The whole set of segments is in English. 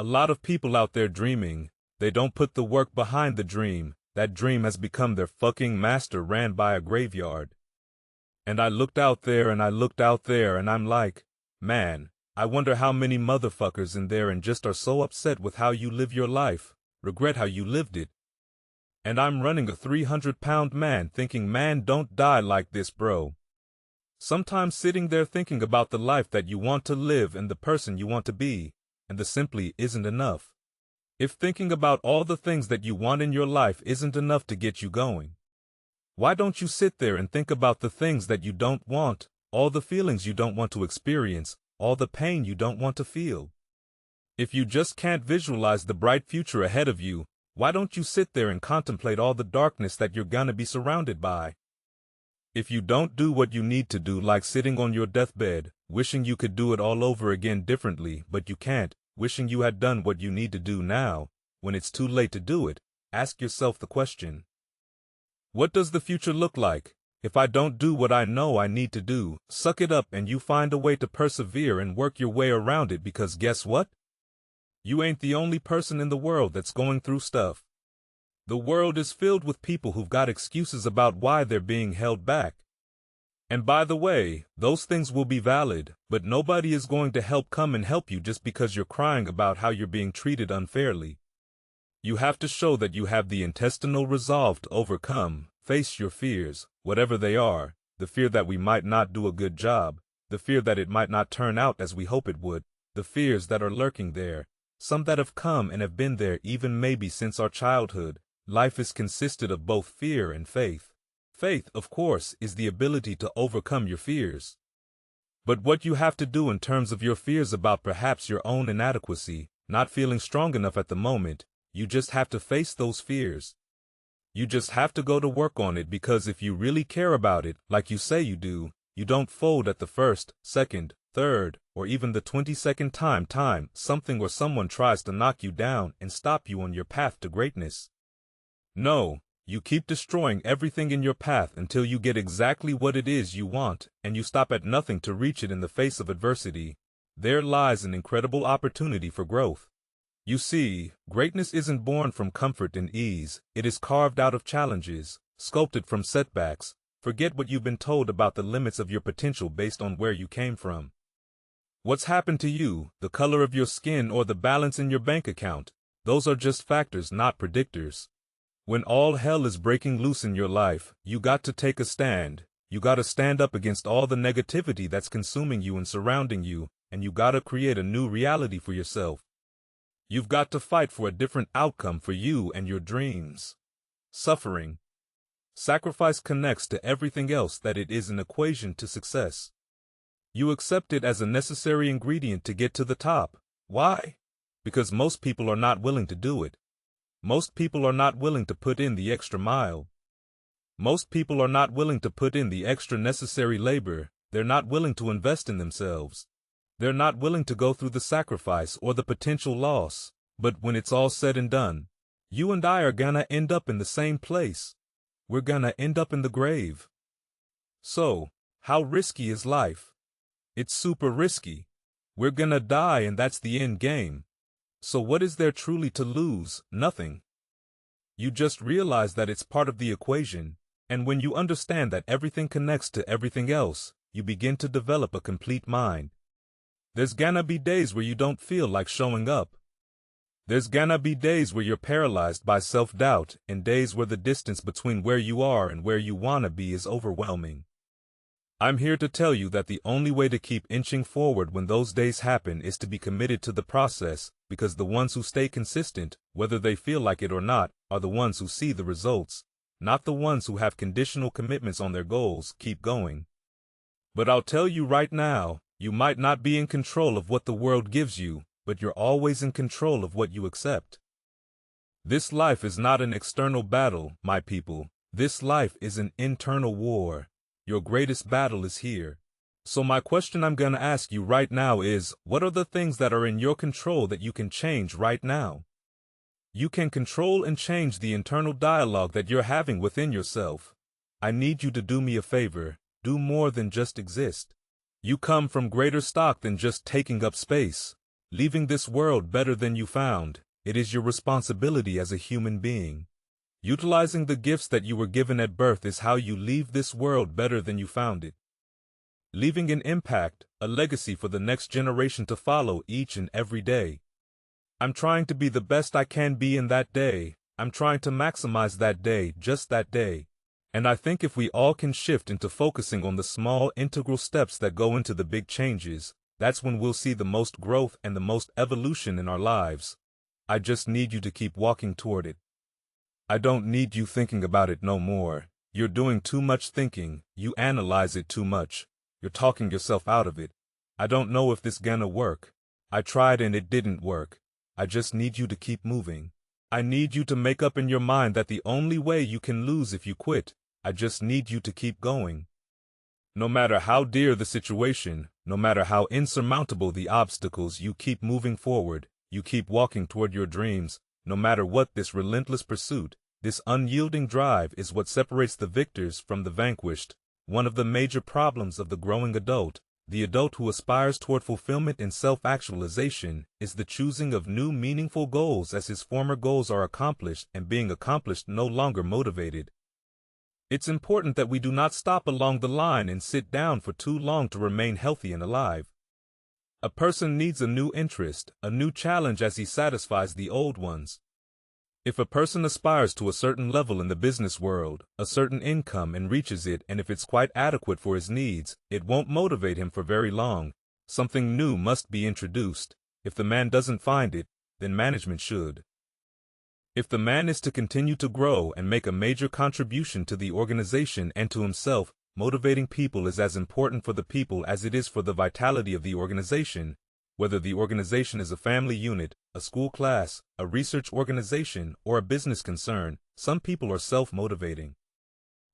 A lot of people out there dreaming, they don't put the work behind the dream. That dream has become their fucking master ran by a graveyard. And I looked out there and I looked out there and I'm like, man, I wonder how many motherfuckers in there and just are so upset with how you live your life, regret how you lived it. And I'm running a 300-pound man thinking, man, don't die like this, bro. Sometimes sitting there thinking about the life that you want to live and the person you want to be, and the simply isn't enough. If thinking about all the things that you want in your life isn't enough to get you going, why don't you sit there and think about the things that you don't want, all the feelings you don't want to experience, all the pain you don't want to feel? If you just can't visualize the bright future ahead of you, why don't you sit there and contemplate all the darkness that you're gonna be surrounded by? If you don't do what you need to do, like sitting on your deathbed, wishing you could do it all over again differently, but you can't, wishing you had done what you need to do now, when it's too late to do it, ask yourself the question. What does the future look like? If I don't do what I know I need to do, suck it up and you find a way to persevere and work your way around it, because guess what? You ain't the only person in the world that's going through stuff. The world is filled with people who've got excuses about why they're being held back. And by the way, those things will be valid, but nobody is going to come and help you just because you're crying about how you're being treated unfairly. You have to show that you have the intestinal resolve to overcome, face your fears, whatever they are, the fear that we might not do a good job, the fear that it might not turn out as we hope it would, the fears that are lurking there, some that have come and have been there even maybe since our childhood. Life is consisted of both fear and faith. Faith, of course, is the ability to overcome your fears. But what you have to do in terms of your fears about perhaps your own inadequacy, not feeling strong enough at the moment, you just have to face those fears. You just have to go to work on it, because if you really care about it, like you say you do, you don't fold at the first, second, third, or even the 22nd time something or someone tries to knock you down and stop you on your path to greatness. No, you keep destroying everything in your path until you get exactly what it is you want, and you stop at nothing to reach it in the face of adversity. There lies an incredible opportunity for growth. You see, greatness isn't born from comfort and ease, it is carved out of challenges, sculpted from setbacks. Forget what you've been told about the limits of your potential based on where you came from. What's happened to you, the color of your skin or the balance in your bank account, those are just factors, not predictors. When all hell is breaking loose in your life, you got to take a stand. You got to stand up against all the negativity that's consuming you and surrounding you, and you got to create a new reality for yourself. You've got to fight for a different outcome for you and your dreams. Suffering. Sacrifice connects to everything else that it is an equation to success. You accept it as a necessary ingredient to get to the top. Why? Because most people are not willing to do it. Most people are not willing to put in the extra mile. Most people are not willing to put in the extra necessary labor. They're not willing to invest in themselves. They're not willing to go through the sacrifice or the potential loss. But when it's all said and done, you and I are gonna end up in the same place. We're gonna end up in the grave. So, how risky is life? It's super risky. We're gonna die, and that's the end game. So what is there truly to lose? Nothing. You just realize that it's part of the equation, and when you understand that everything connects to everything else, you begin to develop a complete mind. There's gonna be days where you don't feel like showing up. There's gonna be days where you're paralyzed by self-doubt, and days where the distance between where you are and where you wanna be is overwhelming. I'm here to tell you that the only way to keep inching forward when those days happen is to be committed to the process, because the ones who stay consistent, whether they feel like it or not, are the ones who see the results, not the ones who have conditional commitments on their goals. Keep going. But I'll tell you right now, you might not be in control of what the world gives you, but you're always in control of what you accept. This life is not an external battle, my people. This life is an internal war. Your greatest battle is here. So my question I'm gonna ask you right now is, what are the things that are in your control that you can change right now? You can control and change the internal dialogue that you're having within yourself. I need you to do me a favor. Do more than just exist. You come from greater stock than just taking up space. Leaving this world better than you found, it is your responsibility as a human being. Utilizing the gifts that you were given at birth is how you leave this world better than you found it. Leaving an impact, a legacy for the next generation to follow each and every day. I'm trying to be the best I can be in that day. I'm trying to maximize that day, just that day. And I think if we all can shift into focusing on the small integral steps that go into the big changes, that's when we'll see the most growth and the most evolution in our lives. I just need you to keep walking toward it. I don't need you thinking about it no more. You're doing too much thinking. You analyze it too much. You're talking yourself out of it. I don't know if this gonna work. I tried and it didn't work. I just need you to keep moving. I need you to make up in your mind that the only way you can lose if you quit. I just need you to keep going. No matter how dear the situation, no matter how insurmountable the obstacles, you keep moving forward. You keep walking toward your dreams. No matter what, this relentless pursuit, this unyielding drive is what separates the victors from the vanquished. One of the major problems of the growing adult, the adult who aspires toward fulfillment and self-actualization, is the choosing of new meaningful goals as his former goals are accomplished and being accomplished no longer motivated. It's important that we do not stop along the line and sit down for too long to remain healthy and alive. A person needs a new interest, a new challenge as he satisfies the old ones. If a person aspires to a certain level in the business world, a certain income, and reaches it, and if it's quite adequate for his needs, it won't motivate him for very long. Something new must be introduced. If the man doesn't find it, then management should. If the man is to continue to grow and make a major contribution to the organization and to himself, motivating people is as important for the people as it is for the vitality of the organization. Whether the organization is a family unit, a school class, a research organization, or a business concern, some people are self-motivating.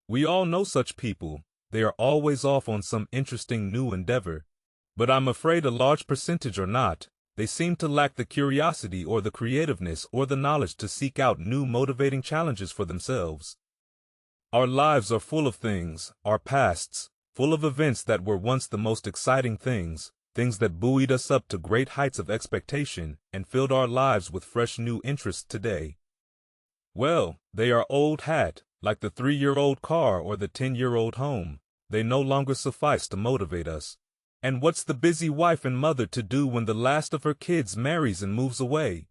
We all know such people. They are always off on some interesting new endeavor. But I'm afraid a large percentage are not. They seem to lack the curiosity or the creativeness or the knowledge to seek out new motivating challenges for themselves. Our lives are full of things, our pasts, full of events that were once the most exciting things, things that buoyed us up to great heights of expectation and filled our lives with fresh new interests today. Well, they are old hat, like the 3-year-old car or the 10-year-old home. They no longer suffice to motivate us. And what's the busy wife and mother to do when the last of her kids marries and moves away?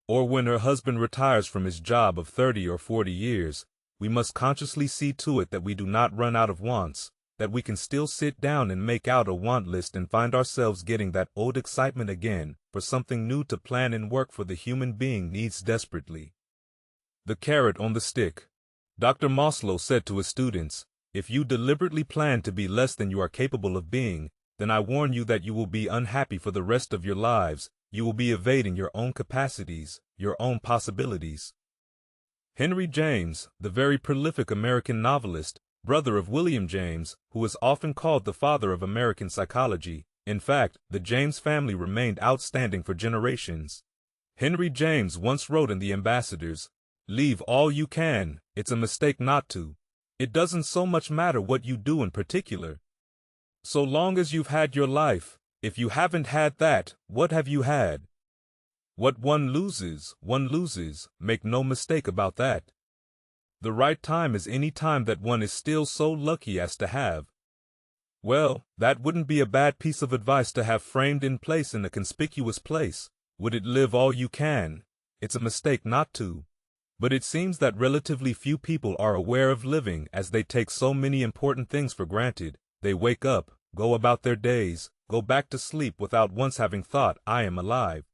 Or when her husband retires from his job of 30 or 40 years? We must consciously see to it that we do not run out of wants, that we can still sit down and make out a want list and find ourselves getting that old excitement again, for something new to plan and work for the human being needs desperately. The carrot on the stick. Dr. Maslow said to his students, if you deliberately plan to be less than you are capable of being, then I warn you that you will be unhappy for the rest of your lives. You will be evading your own capacities, your own possibilities. Henry James, the very prolific American novelist, brother of William James, who is often called the father of American psychology. In fact, the James family remained outstanding for generations. Henry James once wrote in The Ambassadors, "Leave all you can, it's a mistake not to. It doesn't so much matter what you do in particular. So long as you've had your life, if you haven't had that, what have you had? What one loses, make no mistake about that. The right time is any time that one is still so lucky as to have." Well, that wouldn't be a bad piece of advice to have framed in place in a conspicuous place. Would it live all you can? It's a mistake not to. But it seems that relatively few people are aware of living, as they take so many important things for granted. They wake up, go about their days, go back to sleep without once having thought, I am alive.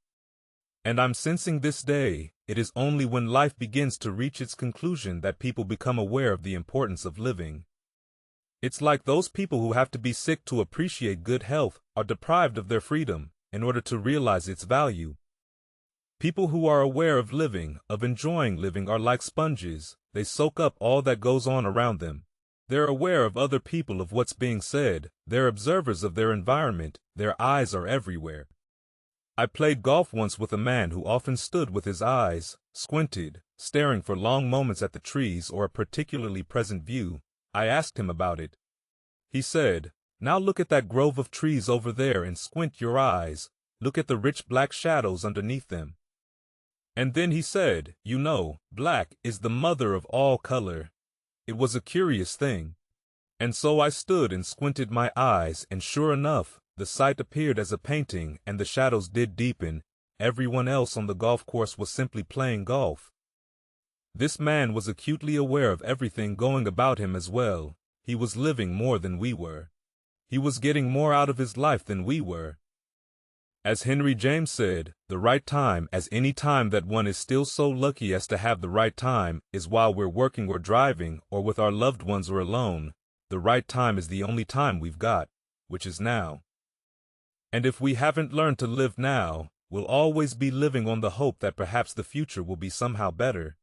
And I'm sensing this day, it is only when life begins to reach its conclusion that people become aware of the importance of living. It's like those people who have to be sick to appreciate good health are deprived of their freedom in order to realize its value. People who are aware of living, of enjoying living, are like sponges. They soak up all that goes on around them. They're aware of other people, of what's being said. They're observers of their environment. Their eyes are everywhere. I played golf once with a man who often stood with his eyes squinted, staring for long moments at the trees or a particularly present view. I asked him about it. He said, "Now look at that grove of trees over there and squint your eyes. Look at the rich black shadows underneath them. And then he said, you know, black is the mother of all color. It was a curious thing. And so I stood and squinted my eyes, and sure enough, the sight appeared as a painting, and the shadows did deepen. Everyone else on the golf course was simply playing golf. This man was acutely aware of everything going about him as well. He was living more than we were. He was getting more out of his life than we were. As Henry James said, the right time, as any time that one is still so lucky as to have the right time, is while we're working or driving, or with our loved ones or alone. The right time is the only time we've got, which is now. And if we haven't learned to live now, we'll always be living on the hope that perhaps the future will be somehow better.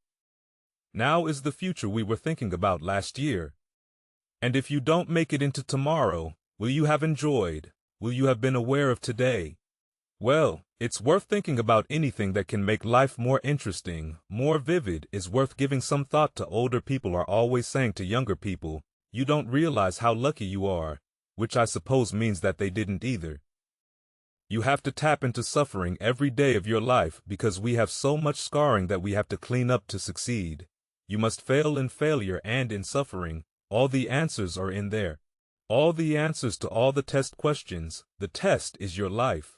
Now is the future we were thinking about last year. And if you don't make it into tomorrow, will you have enjoyed? Will you have been aware of today? Well, it's worth thinking about. Anything that can make life more interesting, more vivid, is worth giving some thought to. Older people are always saying to younger people, you don't realize how lucky you are, which I suppose means that they didn't either. You have to tap into suffering every day of your life because we have so much scarring that we have to clean up to succeed. You must fail in failure and in suffering. All the answers are in there. All the answers to all the test questions. The test is your life.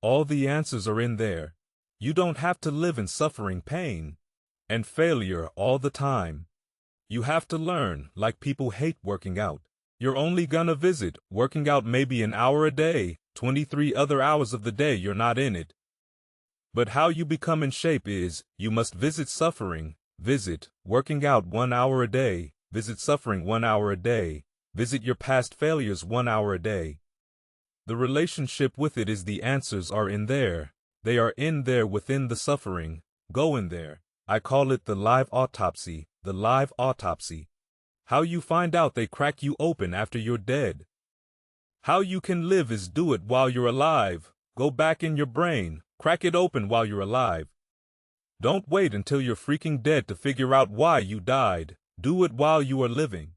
All the answers are in there. You don't have to live in suffering, pain, and failure all the time. You have to learn, like people hate working out. You're only gonna visit working out maybe an hour a day, 23 other hours of the day you're not in it. But how you become in shape is, you must visit suffering, visit working out 1 hour a day, visit suffering 1 hour a day, visit your past failures 1 hour a day. The relationship with it is the answers are in there. They are in there within the suffering. Go in there. I call it the live autopsy, the live autopsy. How you find out they crack you open after you're dead. How you can live is do it while you're alive. Go back in your brain, crack it open while you're alive. Don't wait until you're freaking dead to figure out why you died. Do it while you are living.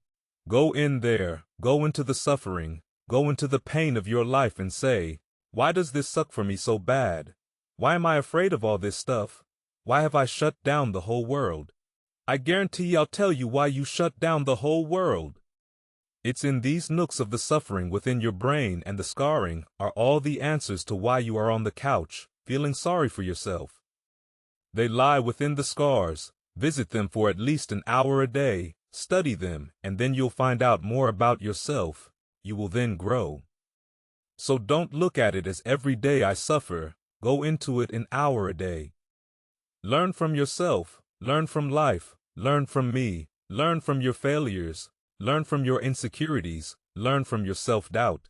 Go in there, go into the suffering, go into the pain of your life and say, why does this suck for me so bad? Why am I afraid of all this stuff? Why have I shut down the whole world? I guarantee I'll tell you why you shut down the whole world. It's in these nooks of the suffering within your brain, and the scarring are all the answers to why you are on the couch, feeling sorry for yourself. They lie within the scars. Visit them for at least an hour a day, study them, and then you'll find out more about yourself. You will then grow. So don't look at it as every day I suffer. Go into it an hour a day. Learn from yourself, learn from life, learn from me, learn from your failures, learn from your insecurities, learn from your self-doubt.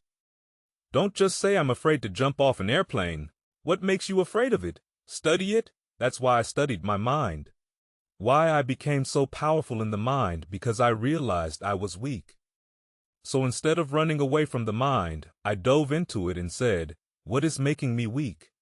Don't just say I'm afraid to jump off an airplane. What makes you afraid of it? Study it. That's why I studied my mind. Why I became so powerful in the mind, because I realized I was weak. So instead of running away from the mind, I dove into it and said, what is making me weak?